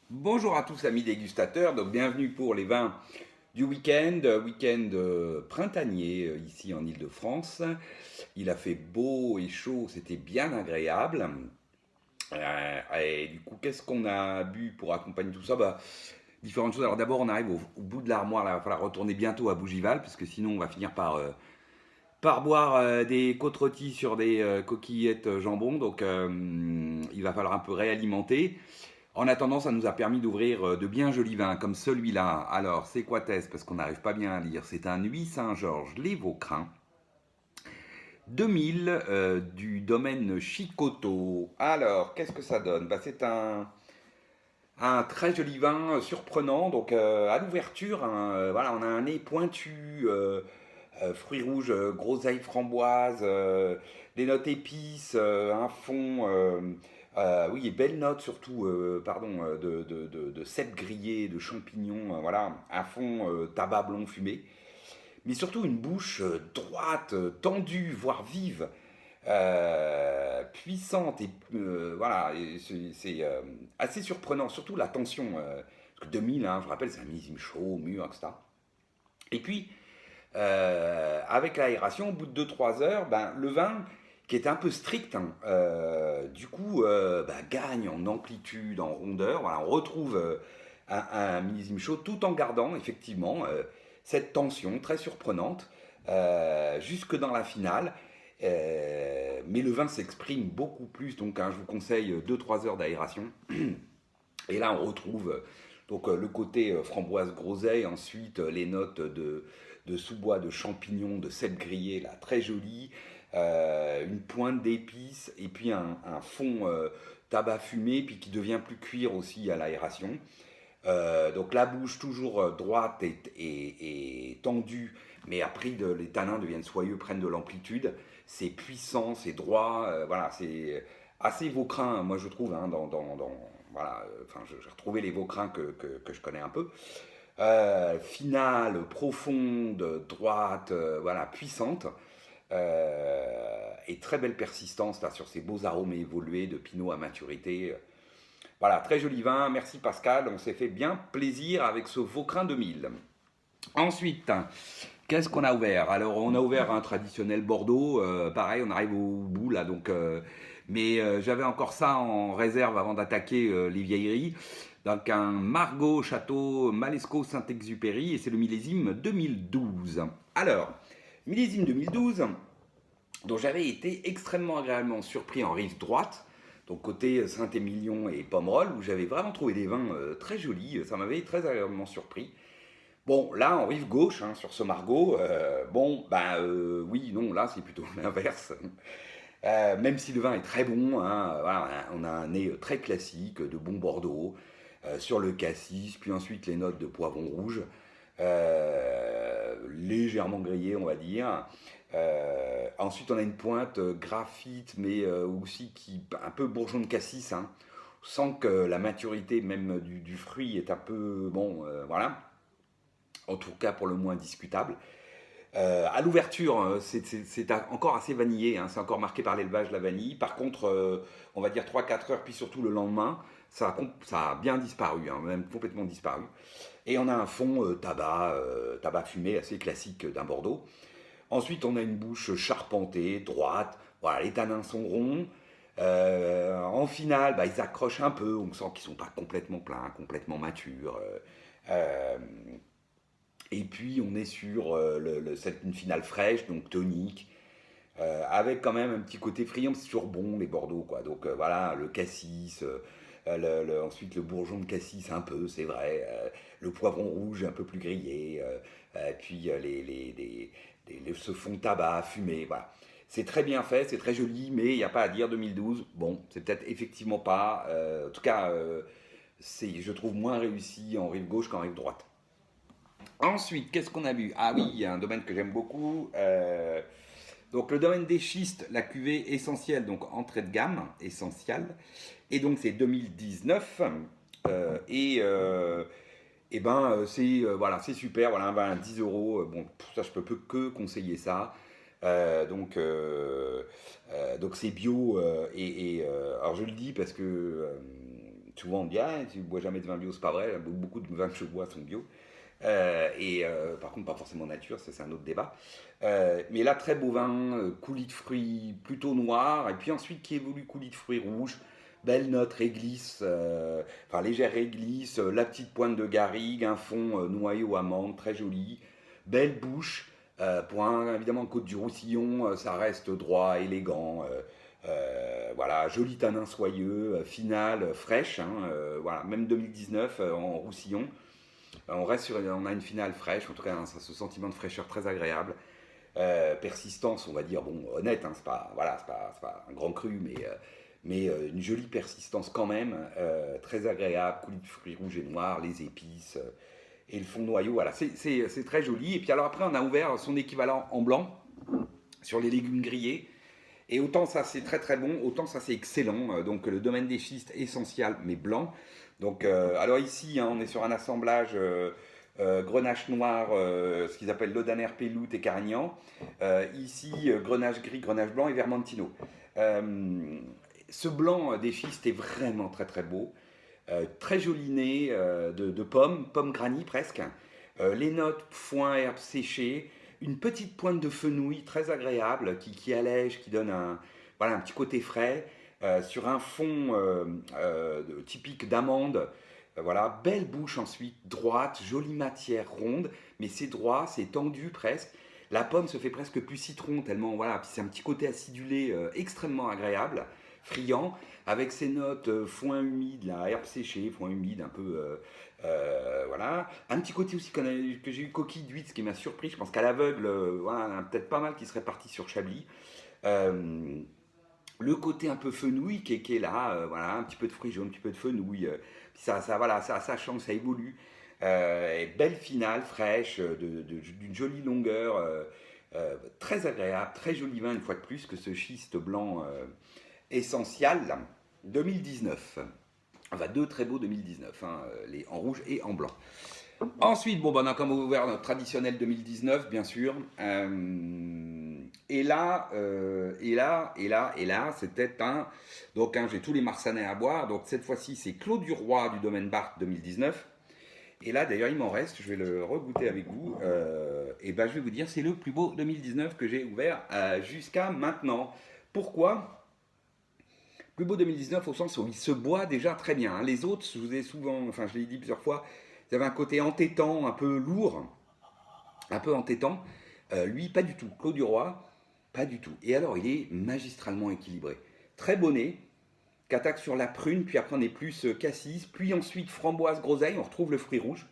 Bonjour à tous amis dégustateurs, donc bienvenue pour les vins du week-end printanier ici en Île-de-France. Il a fait beau et chaud, c'était bien agréable. Et du coup, qu'est-ce qu'on a bu pour accompagner tout ça? Différentes choses. Alors d'abord, on arrive au bout de l'armoire, là, il va falloir retourner bientôt à Bougival, parce que sinon on va finir par boire des côtes rôties sur des coquillettes jambon, donc il va falloir un peu réalimenter. En attendant, ça nous a permis d'ouvrir de bien jolis vins comme celui-là. Alors, c'est quoi Tess? Parce qu'on n'arrive pas bien à lire. C'est un Nuit Saint-Georges Les Vaucrins 2000 du domaine Chicoto. Alors, qu'est-ce que ça donne? C'est un très joli vin surprenant. Donc, à l'ouverture, hein, voilà, on a un nez pointu, fruits rouges, groseilles framboises, des notes épices, un fond, oui, et belles notes surtout, pardon, de cèpe grillé, de champignons, voilà, un fond tabac blond fumé, mais surtout une bouche droite, tendue, voire vive, puissante, et voilà, c'est assez surprenant, surtout la tension, parce que 2000, hein, je rappelle, c'est un millésime chaud, mûr, etc. Et puis, avec l'aération, au bout de 2 3 heures, le vin, qui est un peu strict, hein, du coup, gagne en amplitude, en rondeur. Voilà, on retrouve un millésime chaud tout en gardant effectivement cette tension très surprenante jusque dans la finale. Mais le vin s'exprime beaucoup plus, donc hein, je vous conseille 2 3 heures d'aération. Et là, on retrouve donc le côté framboise groseille, ensuite les notes de sous-bois, de champignons, de cèpe grillé, là, très joli, une pointe d'épices, et puis un fond tabac fumé, puis qui devient plus cuir aussi à l'aération. Donc la bouche toujours droite et tendue, mais après les tanins deviennent soyeux, prennent de l'amplitude. C'est puissant, c'est droit, voilà, c'est assez Vautrin, moi je trouve, hein, voilà, enfin j'ai retrouvé les Vaucrins que je connais un peu. Finale, profonde, droite, voilà, puissante. Et très belle persistance là, sur ces beaux arômes évolués de Pinot à maturité. Voilà, très joli vin, merci Pascal, on s'est fait bien plaisir avec ce Vaucrin 2000. Ensuite, qu'est-ce qu'on a ouvert? Alors, on a ouvert un traditionnel Bordeaux, pareil, on arrive au bout là, donc, mais j'avais encore ça en réserve avant d'attaquer les vieilleries. Donc, un Margaux Château Malesco Saint-Exupéry, et c'est le millésime 2012. Alors, millésime 2012, dont j'avais été extrêmement agréablement surpris en rive droite, donc côté Saint-Émilion et Pomerol, où j'avais vraiment trouvé des vins très jolis, ça m'avait très agréablement surpris. Bon, là, en rive gauche, hein, sur ce Margaux, oui, non, là, c'est plutôt l'inverse. Même si le vin est très bon, hein, voilà, on a un nez très classique, de bon Bordeaux, sur le cassis, puis ensuite les notes de poivron rouge, légèrement grillé, on va dire. Ensuite, on a une pointe graphite, mais aussi un peu bourgeon de cassis, hein. On sent que la maturité même du fruit est un peu, bon, voilà, en tout cas pour le moins discutable. À l'ouverture, c'est encore assez vanillé, hein, c'est encore marqué par l'élevage, la vanille. Par contre, on va dire 3 4 heures, puis surtout le lendemain, ça a bien disparu, hein, même complètement disparu. Et on a un fond tabac fumé assez classique d'un Bordeaux. Ensuite, on a une bouche charpentée, droite. Voilà, les tanins sont ronds. En finale, ils accrochent un peu. On sent qu'ils ne sont pas complètement pleins, complètement matures. Euh, et puis, on est sur une finale fraîche, donc tonique, avec quand même un petit côté friand. C'est toujours bon, les Bordeaux, quoi. Donc voilà, le cassis, ensuite le bourgeon de cassis, un peu, c'est vrai. Le poivron rouge, un peu plus grillé. Puis ce fond de tabac fumé, voilà. C'est très bien fait, c'est très joli, mais il n'y a pas à dire 2012. Bon, c'est peut-être effectivement pas. En tout cas, je trouve moins réussi en rive gauche qu'en rive droite. Ensuite, qu'est-ce qu'on a vu? Ah oui, il y a un domaine que j'aime beaucoup. Donc le domaine des schistes, la cuvée essentielle, donc entrée de gamme, essentielle. Et donc c'est 2019. Voilà, c'est super. Voilà, 10 euros. Bon, ça, je peux que conseiller ça. Donc c'est bio. Alors je le dis parce que souvent on dit, ah, tu ne bois jamais de vin bio, c'est pas vrai, beaucoup de vins que je bois sont bio. Par contre, pas forcément nature, ça c'est un autre débat. Mais là, très beau vin, coulis de fruits plutôt noir, et puis ensuite qui évolue coulis de fruits rouges, belle note réglisse, enfin légère réglisse, la petite pointe de garrigue, un fond noyau amande, très joli, belle bouche. Pour un, évidemment, Côte du Roussillon, ça reste droit, élégant. Voilà, joli tanin soyeux, finale, fraîche. Hein, voilà, même 2019 en Roussillon. On a une finale fraîche, en tout cas, hein, ce sentiment de fraîcheur très agréable. Persistance, on va dire, bon, honnête, hein, c'est pas, voilà, c'est pas un grand cru, mais une jolie persistance quand même, très agréable, coulis de fruits rouges et noirs, les épices et le fond noyau, voilà, c'est très joli. Et puis alors après, on a ouvert son équivalent en blanc sur les légumes grillés. Et autant ça c'est très très bon, autant ça c'est excellent. Donc le domaine des schistes essentiel mais blanc. Donc alors ici hein, on est sur un assemblage grenache noir, ce qu'ils appellent Laudaner, Péloute et Carignan. Ici grenache gris, grenache blanc et Vermentino. Ce blanc des schistes est vraiment très très beau. Très joli nez de pommes granny presque. Les notes foin, herbes séchées, une petite pointe de fenouil très agréable qui allège, qui donne voilà, un petit côté frais, sur un fond typique d'amande. Voilà, belle bouche ensuite, droite, jolie matière ronde, mais c'est droit, c'est tendu presque. La pomme se fait presque plus citron, tellement voilà, puis c'est un petit côté acidulé extrêmement agréable, friand, avec ses notes foin humide, la herbe séchée, foin humide un peu voilà. Un petit côté aussi que j'ai eu coquille d'huître, ce qui m'a surpris. Je pense qu'à l'aveugle, voilà, il y en a peut-être pas mal qui seraient partis sur Chablis. Euh, le côté un peu fenouil qui est là, voilà, un petit peu de fruits jaunes, un petit peu de fenouil. Voilà, ça change, ça évolue. Et belle finale, fraîche, d'une jolie longueur, très agréable, très joli vin une fois de plus que ce schiste blanc essentiel 2019. Enfin, deux très beaux 2019, hein, en rouge et en blanc. Ensuite, bon, on a comme ouvert notre traditionnel 2019, bien sûr. C'était un. Donc, hein, j'ai tous les Marsanais à boire. Donc, cette fois-ci, c'est Clos du Roi du domaine Barthes 2019. Et là, d'ailleurs, il m'en reste. Je vais le regoûter avec vous. Et ben, je vais vous dire, c'est le plus beau 2019 que j'ai ouvert jusqu'à maintenant. Pourquoi plus beau 2019 au sens où il se boit déjà très bien. Hein. Les autres, je vous ai souvent, enfin je l'ai dit plusieurs fois, ils avaient un côté entêtant, un peu lourd, un peu entêtant. Lui, pas du tout. Clos du Roi, pas du tout. Et alors, il est magistralement équilibré. Très bonnet, qu'attaque sur la prune, puis après on est plus cassis, puis ensuite framboise, groseille, on retrouve le fruit rouge.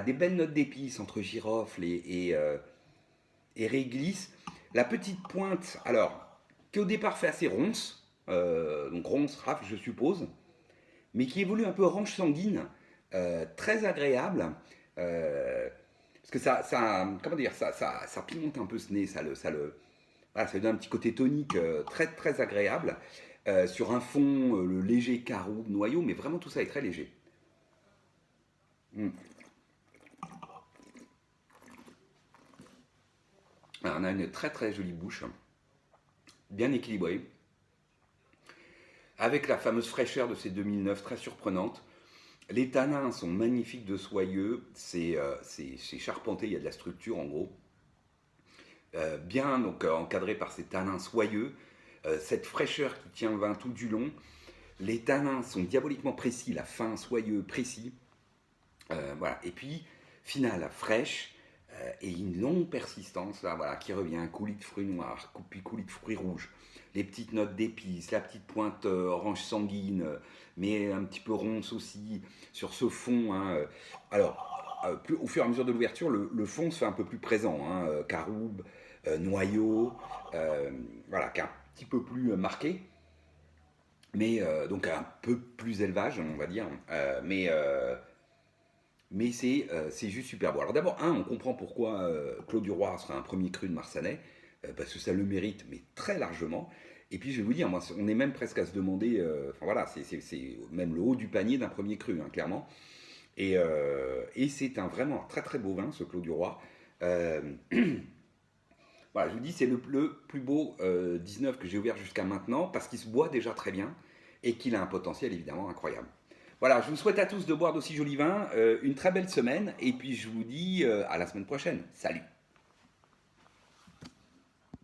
Des belles notes d'épices entre girofle et réglisse. La petite pointe, alors, qui au départ fait assez ronce, donc ronce, rafle, je suppose, mais qui évolue un peu orange sanguine, très agréable, parce que comment dire, ça pimente un peu ce nez, voilà, ça donne un petit côté tonique très très agréable, sur un fond le léger caroube, noyau, mais vraiment tout ça est très léger. Mm. Alors, on a une très très jolie bouche, bien équilibrée, avec la fameuse fraîcheur de ces 2009 très surprenante. Les tanins sont magnifiques de soyeux, c'est charpenté, il y a de la structure en gros. Bien donc encadré par ces tanins soyeux, cette fraîcheur qui tient le vin tout du long. Les tanins sont diaboliquement précis, la fin soyeux, précis. Voilà. Et puis, finale fraîche et une longue persistance là, voilà, qui revient. Coulis de fruits noirs, puis coulis de fruits rouges. Les petites notes d'épices, la petite pointe orange sanguine, mais un petit peu ronce aussi, sur ce fond. Hein, alors, au fur et à mesure de l'ouverture, le fond se fait un peu plus présent. Hein, caroube, noyau, voilà, qui est un petit peu plus marqué. Mais donc un peu plus élevage, on va dire. Mais c'est juste super beau. Alors d'abord, on comprend pourquoi Clos du Roi sera un premier cru de Marsanais, parce que ça le mérite, mais très largement. Et puis je vais vous dire, moi, on est même presque à se demander, enfin voilà, c'est même le haut du panier d'un premier cru, hein, clairement. Et c'est vraiment un très très beau vin, ce Clos du Roi. Euh, voilà, je vous dis, c'est le plus beau 19 que j'ai ouvert jusqu'à maintenant, parce qu'il se boit déjà très bien. et qu'il a un potentiel évidemment incroyable. Voilà, je vous souhaite à tous de boire d'aussi jolis vins, une très belle semaine, et puis je vous dis à la semaine prochaine. Salut!